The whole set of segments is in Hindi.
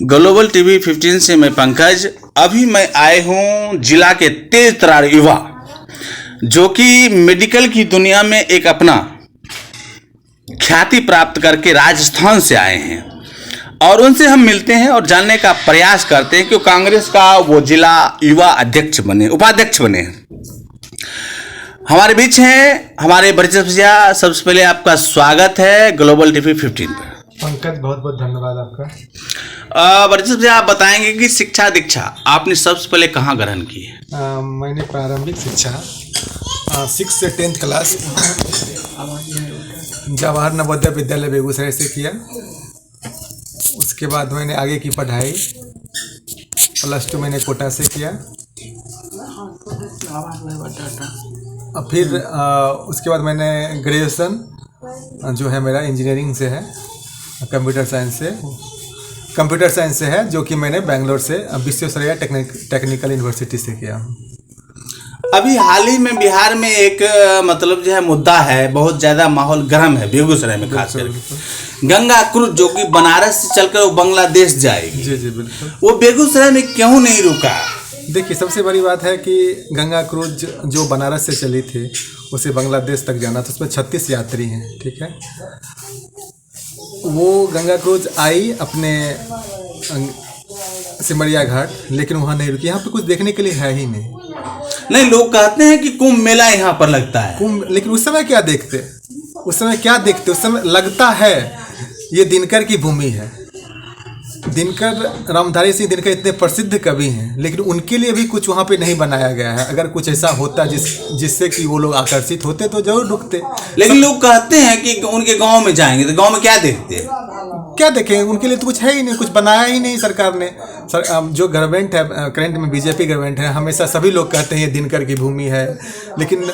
ग्लोबल टीवी 15 से मैं पंकज। अभी मैं आए हूँ जिला के तेज तरार युवा जो कि मेडिकल की दुनिया में एक अपना ख्याति प्राप्त करके राजस्थान से आए हैं और उनसे हम मिलते हैं और जानने का प्रयास करते हैं कि कांग्रेस का वो जिला युवा अध्यक्ष बने, उपाध्यक्ष बने। हमारे बीच हैं हमारे बरजस भैया। सबसे पहले आपका स्वागत है ग्लोबल टीवी 15 पर। पंकज, बहुत बहुत धन्यवाद आपका। बरजस भैया, आप बताएंगे कि शिक्षा दीक्षा आपने सबसे पहले कहाँ ग्रहण की है? मैंने प्रारंभिक शिक्षा 6 से 10th क्लास जवाहर नवोदय विद्यालय बेगूसराय से किया। उसके बाद मैंने आगे की पढ़ाई +2 मैंने कोटा से किया। और फिर उसके बाद मैंने ग्रेजुएशन जो है मेरा इंजीनियरिंग से है, कंप्यूटर साइंस से है, जो कि मैंने बेंगलोर से विश्वेश्वरैया टेक्निकल यूनिवर्सिटी से किया। अभी हाल ही में बिहार में एक मतलब जो है मुद्दा है, बहुत ज़्यादा माहौल गर्म है बेगूसराय में, खास करके गंगा क्रूज जो कि बनारस से चलकर वो बांग्लादेश जाएगी। जी जी बिल्कुल। वो बेगूसराय में क्यों नहीं रुका? देखिए, सबसे बड़ी बात है कि गंगा क्रूज जो बनारस से चली थी उसे बांग्लादेश तक जाना था। उसमें 36 यात्री हैं, ठीक है। वो गंगा क्रूज आई अपने सिमरिया घाट, लेकिन वहाँ नहीं रुकी। यहाँ पे कुछ देखने के लिए है ही नहीं। लोग कहते हैं कि कुंभ मेला यहाँ पर लगता है। लेकिन उस समय क्या देखते? उस समय लगता है ये दिनकर की भूमि है। दिनकर, रामधारी सिंह दिनकर इतने प्रसिद्ध कवि हैं, लेकिन उनके लिए भी कुछ वहाँ पे नहीं बनाया गया है। अगर कुछ ऐसा होता जिससे कि वो लोग आकर्षित होते तो जरूर रुकते। लेकिन लोग कहते हैं कि उनके गांव में जाएंगे तो गांव में क्या देखते हैं? क्या देखें? उनके लिए तो कुछ है ही नहीं, कुछ बनाया ही नहीं सरकार ने। जो गवर्नमेंट है करंट में, बीजेपी गवर्नमेंट है, हमेशा सभी लोग कहते हैं ये दिनकर की भूमि है, लेकिन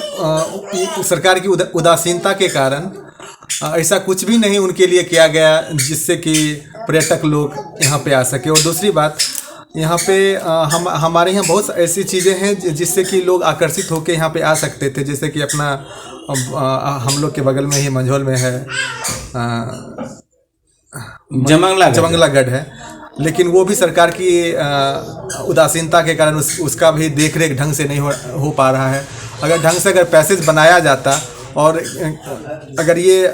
सरकार की उदासीनता के कारण ऐसा कुछ भी नहीं उनके लिए किया गया जिससे कि पर्यटक लोग यहाँ पे आ सके। और दूसरी बात, यहाँ पे हमारे यहाँ बहुत ऐसी चीज़ें हैं जिससे कि लोग आकर्षित होकर यहाँ पे आ सकते थे। जैसे कि अपना हम लोग के बगल में ही मंझौल में है जमंगलागढ़ है, लेकिन वो भी सरकार की उदासीनता के कारण उसका भी देखरेख ढंग से नहीं हो पा रहा है। अगर पैसेज बनाया जाता और अगर ये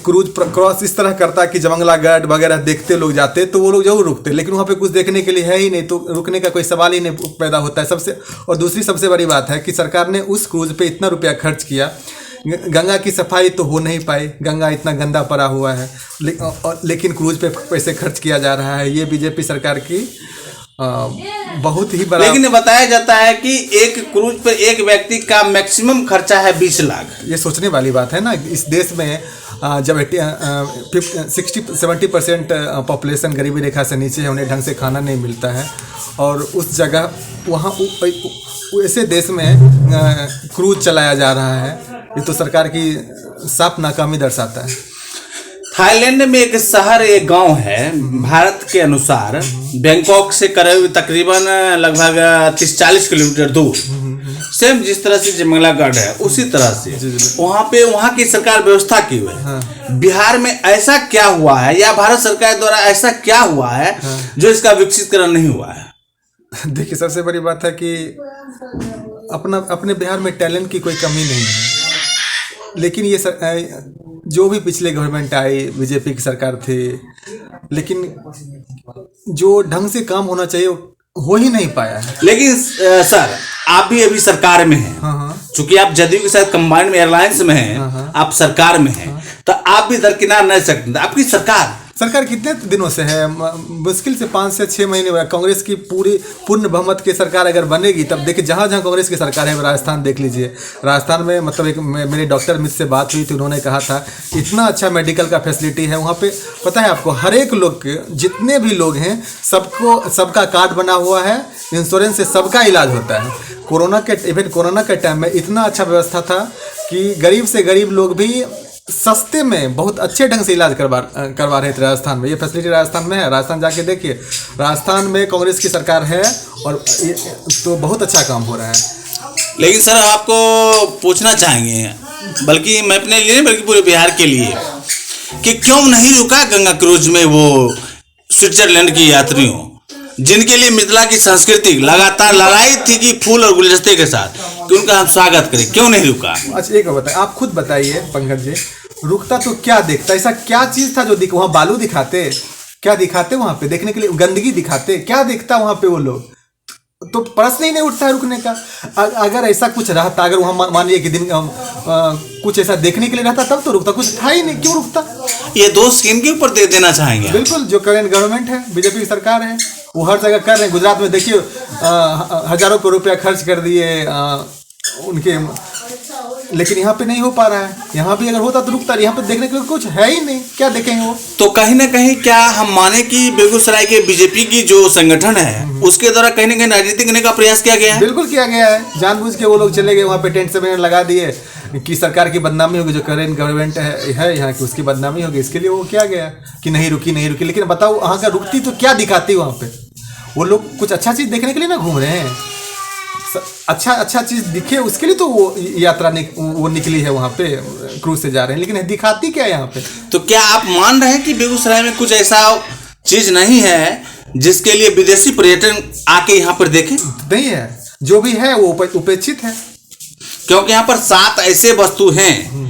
क्रूज क्रॉस इस तरह करता कि जमंगलागढ़ वगैरह देखते लोग जाते तो वो लोग जरूर रुकते, लेकिन वहाँ पे कुछ देखने के लिए है ही नहीं, तो रुकने का कोई सवाल ही नहीं पैदा होता है। और दूसरी सबसे बड़ी बात है कि सरकार ने उस क्रूज पे इतना रुपया खर्च किया, गंगा की सफाई तो हो नहीं पाई। गंगा इतना गंदा पड़ा हुआ है, लेकिन क्रूज पे पैसे खर्च किया जा रहा है। ये बीजेपी सरकार की बहुत ही बड़ा। लेकिन बताया जाता है कि एक क्रूज पर एक व्यक्ति का मैक्सिमम खर्चा है 20 लाख। ये सोचने वाली बात है ना। इस देश में जब 60-70% पॉपुलेशन गरीबी रेखा से नीचे है, उन्हें ढंग से खाना नहीं मिलता है, और उस जगह वहाँ ऐसे देश में क्रूज चलाया जा रहा है, ये तो सरकार की साफ नाकामी दर्शाता है। थाईलैंड में एक शहर, एक गांव है, भारत के अनुसार बैंकॉक से करीब तकरीबन लगभग 30-40 किलोमीटर दूर, सेम जिस तरह से जमंगलागढ़ है उसी तरह से वहाँ की सरकार व्यवस्था की हुई है। हाँ। बिहार में ऐसा क्या हुआ है या भारत सरकार द्वारा ऐसा क्या हुआ है? हाँ। जो इसका विकसितकरण नहीं हुआ है? देखिए, सबसे बड़ी बात है कि अपने बिहार में टैलेंट की कोई कमी नहीं है, लेकिन ये जो भी पिछले गवर्नमेंट आई, बीजेपी की सरकार थी, लेकिन जो ढंग से काम होना चाहिए हो ही नहीं पाया है। लेकिन सर, आप भी अभी सरकार में हैं। हाँ। चूंकि आप जदयू के साथ कंबाइंड में एयरलाइंस में हैं। हाँ। आप सरकार में हैं। तो आप भी दरकिनार नहीं सकते। आपकी सरकार कितने दिनों से है? मुश्किल से 5 से 6 महीने हुआ। कांग्रेस की पूर्ण बहुमत की सरकार अगर बनेगी तब देखिए, जहाँ कांग्रेस की सरकार है, राजस्थान देख लीजिए। राजस्थान में मतलब एक मेरे डॉक्टर मित्र से बात हुई थी, उन्होंने कहा था इतना अच्छा मेडिकल का फैसिलिटी है वहाँ पे। पता है आपको, हर एक लोग के जितने भी लोग हैं सबका कार्ड बना हुआ है, इंश्योरेंस से सबका इलाज होता है। कोरोना के टाइम में इतना अच्छा व्यवस्था था कि गरीब से गरीब लोग भी सस्ते में बहुत अच्छे ढंग से इलाज करवा रहे थे राजस्थान में। ये फैसिलिटी राजस्थान में है। राजस्थान जाके देखिए, राजस्थान में कांग्रेस की सरकार है और तो बहुत अच्छा काम हो रहा है। लेकिन सर, आपको पूछना चाहेंगे, बल्कि मैं अपने लिए नहीं बल्कि पूरे बिहार के लिए, कि क्यों नहीं रुका गंगा क्रूज में वो स्विट्जरलैंड की यात्रियों, जिनके लिए मिथिला की संस्कृति लगातार लड़ाई थी कि फूल और गुलदस्ते के साथ कि उनका हम स्वागत करें, क्यों नहीं रुका? अच्छा एक बताइए, आप खुद बताइए पंकज जी, रुकता तो क्या देखता, ऐसा क्या चीज था जो वहाँ बालू दिखाते, क्या दिखाते वहाँ पे देखने के लिए, गंदगी दिखाते, क्या देखता वहाँ पे वो लोग? तो प्रश्न ही नहीं उठता है रुकने का। अगर ऐसा कुछ रहता, अगर वहाँ मान लीजिए कि दिन कुछ ऐसा देखने के लिए रहता तब तो रुकता, कुछ था ही नहीं, क्यों रुकता? ये दोष किनके ऊपर दे देना चाहेंगे? बिल्कुल, जो करेंट गवर्नमेंट है, बीजेपी की सरकार है, वो हर जगह कर रहे हैं। गुजरात में देखिए हजारों करोड़ रुपया खर्च कर दिए उनके, लेकिन यहाँ पे नहीं हो पा रहा है। यहाँ भी अगर होता तो रुकता, यहाँ पे देखने के लिए कुछ है ही नहीं, क्या देखेंगे वो? तो कहीं ना कहीं क्या हम माने कि बेगूसराय के बीजेपी की जो संगठन है उसके द्वारा कहीं ना कहीं राजनीति करने का प्रयास किया गया है? बिल्कुल किया गया है, जानबूझ के वो लोग चले गए वहाँ पे, टेंट से बैनर लगा दिए कि सरकार की बदनामी होगी, जो करेंट गवर्नमेंट है यहाँ की उसकी बदनामी होगी, इसके लिए वो किया गया कि नहीं रुकी नहीं रुकी। लेकिन बताओ वहाँ का रुकती तो क्या दिखाती वहाँ पे? वो लोग कुछ अच्छा चीज़ देखने के लिए ना घूम रहे हैं, अच्छा चीज़ दिखे उसके लिए तो वो यात्रा वो निकली है वहाँ पे, क्रूज से जा रहे हैं, लेकिन दिखाती क्या है यहाँ पे? तो क्या आप मान रहे हैं कि बेगूसराय में कुछ ऐसा चीज नहीं है जिसके लिए विदेशी पर्यटन आके यहाँ पर देखें? नहीं है, जो भी है वो उपेक्षित है, क्योंकि यहाँ पर 7 ऐसे वस्तु हैं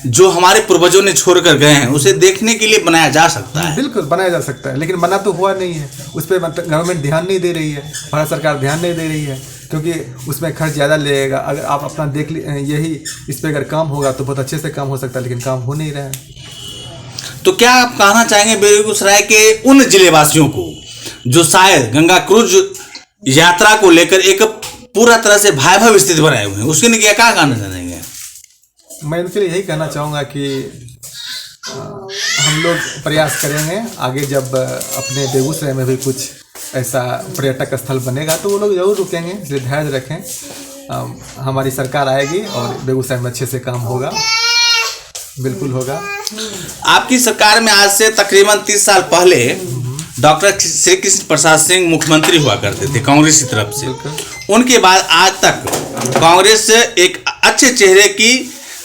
जो हमारे पूर्वजों ने छोड़ कर गए हैं, उसे देखने के लिए बनाया जा सकता है। बिल्कुल बनाया जा सकता है, लेकिन बना तो हुआ नहीं है, उस पर गवर्नमेंट ध्यान नहीं दे रही है, भारत सरकार ध्यान नहीं दे रही है, क्योंकि उसमें खर्च ज़्यादा लगेगा। अगर आप अपना देख यही इस पर अगर काम होगा तो बहुत अच्छे से काम हो सकता है, लेकिन काम हो नहीं रहा है। तो क्या आप कहना चाहेंगे बेगूसराय के उन जिलेवासियों को जो शायद गंगा क्रूज यात्रा को लेकर एक पूरा तरह से भयावह स्थिति बनाए हुए हैं, उसके लिए क्या कहना चाहेंगे? मैं उनके लिए यही कहना चाहूँगा कि हम लोग प्रयास करेंगे आगे, जब अपने बेगूसराय में भी कुछ ऐसा पर्यटक स्थल बनेगा तो वो लोग जरूर रुकेंगे, इसलिए धैर्य रखें। हमारी सरकार आएगी और बेगूसराय में अच्छे से काम होगा, बिल्कुल होगा। आपकी सरकार में आज से तकरीबन 30 साल पहले डॉक्टर श्री कृष्ण प्रसाद सिंह मुख्यमंत्री हुआ करते थे कांग्रेस की तरफ से। उनके बाद आज तक कांग्रेस एक अच्छे चेहरे की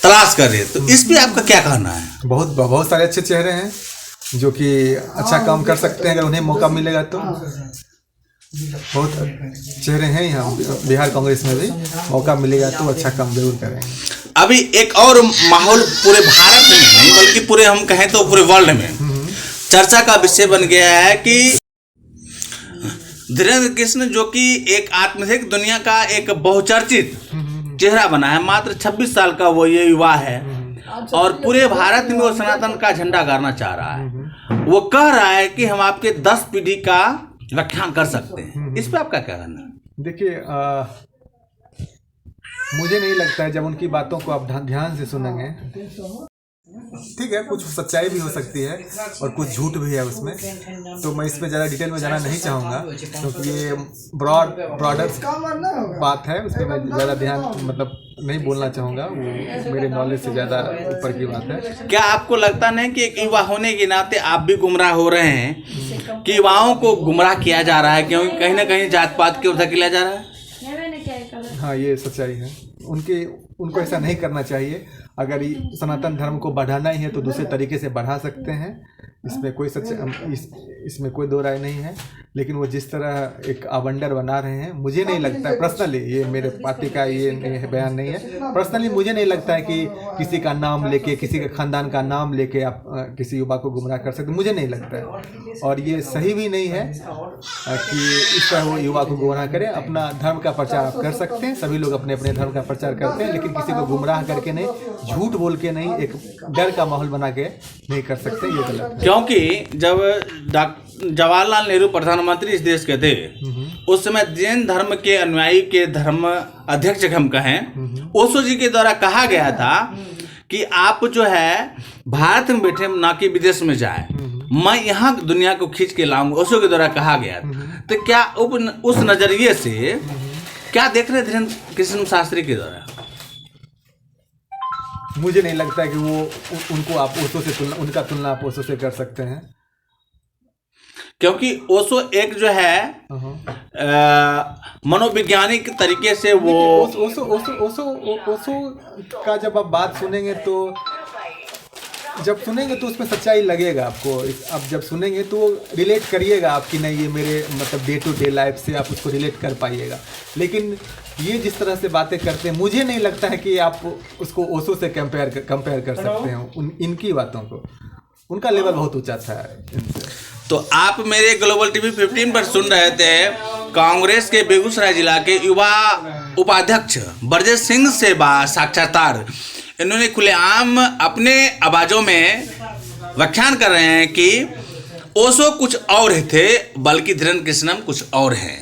तलाश कर रही है, तो इस पे आपका क्या कहना है? बहुत सारे अच्छे चेहरे हैं जो कि अच्छा काम कर सकते हैं, अगर उन्हें मौका मिलेगा तो। बहुत चेहरे हैं यहाँ बिहार कांग्रेस में भी, मौका मिलेगा तो अच्छा काम जरूर करेंगे। अभी एक और माहौल पूरे भारत में नहीं बल्कि पूरे हम कहें तो पूरे वर्ल्ड में चर्चा का विषय बन गया है कि धीरेन्द्र कृष्ण, जो कि एक आत्महत्या दुनिया का एक बहुचर्चित चेहरा बना है, मात्र 26 साल का वो ये युवा है और पूरे भारत में वो सनातन का झंडा गाड़ना चाह रहा है। वो कह रहा है कि हम आपके 10 पीढ़ी का व्याख्यान कर सकते हैं, इस पे आपका क्या कहना है? देखिए, मुझे नहीं लगता है, जब उनकी बातों को आप ध्यान से सुनेंगे, ठीक है कुछ सच्चाई भी हो सकती है और कुछ झूठ भी है उसमें, तो मैं इसमें ज़्यादा डिटेल में जाना नहीं चाहूँगा, क्योंकि ये ब्रॉडर बात है, उस पर मैं ज़्यादा ध्यान नहीं बोलना चाहूँगा, वो मेरे नॉलेज से ज़्यादा ऊपर की बात है। क्या आपको लगता नहीं कि एक युवा होने के नाते आप भी गुमराह हो रहे हैं कि युवाओं को गुमराह किया जा रहा है, क्योंकि कहीं ना कहीं जात पात की ओर धकेला जा रहा है? हाँ, ये सच्चाई है, उनको ऐसा नहीं करना चाहिए। अगर सनातन धर्म को बढ़ाना ही है तो दूसरे तरीके से बढ़ा सकते हैं, इसमें कोई दो राय नहीं है, लेकिन वो जिस तरह एक आवंडर बना रहे हैं, मुझे नहीं लगता है पर्सनली, ये मेरे पार्टी का ये बयान नहीं है, पर्सनली मुझे नहीं लगता है कि किसी का नाम लेके, किसी के खानदान का नाम लेके आप किसी युवा को गुमराह कर सकते, मुझे नहीं लगता है। और ये सही भी नहीं है कि इस तरह वो युवा को गुमराह करें। अपना धर्म का प्रचार आप कर सकते हैं, सभी लोग अपने अपने धर्म का प्रचार करते हैं, लेकिन किसी को गुमराह करके नहीं, झूठ बोल के नहीं, एक डर का माहौल बना के नहीं कर सकते, ये गलत है। क्योंकि जब जवाहरलाल नेहरू प्रधानमंत्री इस देश के थे, उस समय जैन धर्म के अनुयायी के धर्म अध्यक्ष हम कहें, ओशो जी के द्वारा कहा गया था कि आप जो है भारत में बैठे ना कि विदेश में जाए, मैं यहाँ दुनिया को खींच के लाऊंगा, ओशो के द्वारा कहा गया था। तो क्या उस नजरिए से क्या देख रहे धीरेन्द्र कृष्ण शास्त्री के द्वारा? मुझे नहीं लगता कि वो उनको आप ओशो से उनका तुलना आप ओशो से कर सकते हैं, क्योंकि ओशो एक जो है मनोवैज्ञानिक तरीके से वो ओशो का जब आप बात सुनेंगे तो जब सुनेंगे तो उसमें सच्चाई लगेगा आपको। अब जब सुनेंगे तो रिलेट करिएगा आप कि नहीं ये मेरे मतलब डे टू डे लाइफ से आप उसको रिलेट कर पाइएगा। लेकिन ये जिस तरह से बातें करते हैं मुझे नहीं लगता है कि आप उसको ओशो से कंपेयर कर सकते हैं इनकी बातों को। उनका लेवल बहुत ऊंचा था इनसे। तो आप मेरे ग्लोबल टीवी 15 पर सुन रहे थे कांग्रेस के बेगूसराय जिला के युवा उपाध्यक्ष ब्रजेश सिंह से साक्षात्कार। इन्होंने खुलेआम अपने आवाजों में व्याख्यान कर रहे हैं कि ओशो कुछ और थे बल्कि धीरेन्द्र कृष्णन कुछ और हैं।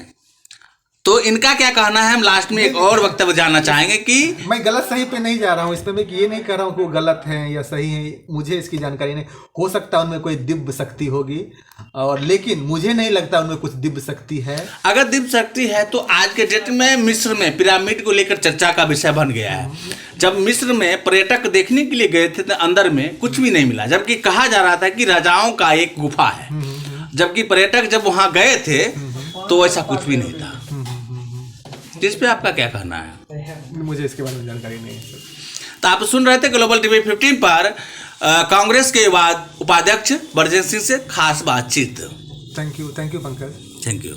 तो इनका क्या कहना है, हम लास्ट में एक और वक्तव्य जानना चाहेंगे कि मैं गलत सही पे नहीं जा रहा हूँ, इसमें मैं ये नहीं कह रहा हूँ कि वो गलत है या सही है, मुझे इसकी जानकारी नहीं। हो सकता है उनमें कोई दिव्य शक्ति होगी और लेकिन मुझे नहीं लगता उनमें कुछ दिव्य शक्ति है। अगर दिव्य शक्ति है तो आज के डेट में मिस्र में पिरामिड को लेकर चर्चा का विषय बन गया है। जब मिस्र में पर्यटक देखने के लिए गए थे तो अंदर में कुछ भी नहीं मिला, जबकि कहा जा रहा था कि राजाओं का एक गुफा है, जबकि पर्यटक जब वहां गए थे तो ऐसा कुछ भी नहीं था। जिस पे आपका क्या कहना है? मुझे इसके बारे में जानकारी नहीं है। तो आप सुन रहे थे ग्लोबल टीवी 15 पर कांग्रेस के उपाध्यक्ष ब्रजेश सिंह से खास बातचीत। Thank you Pankaj. Thank you.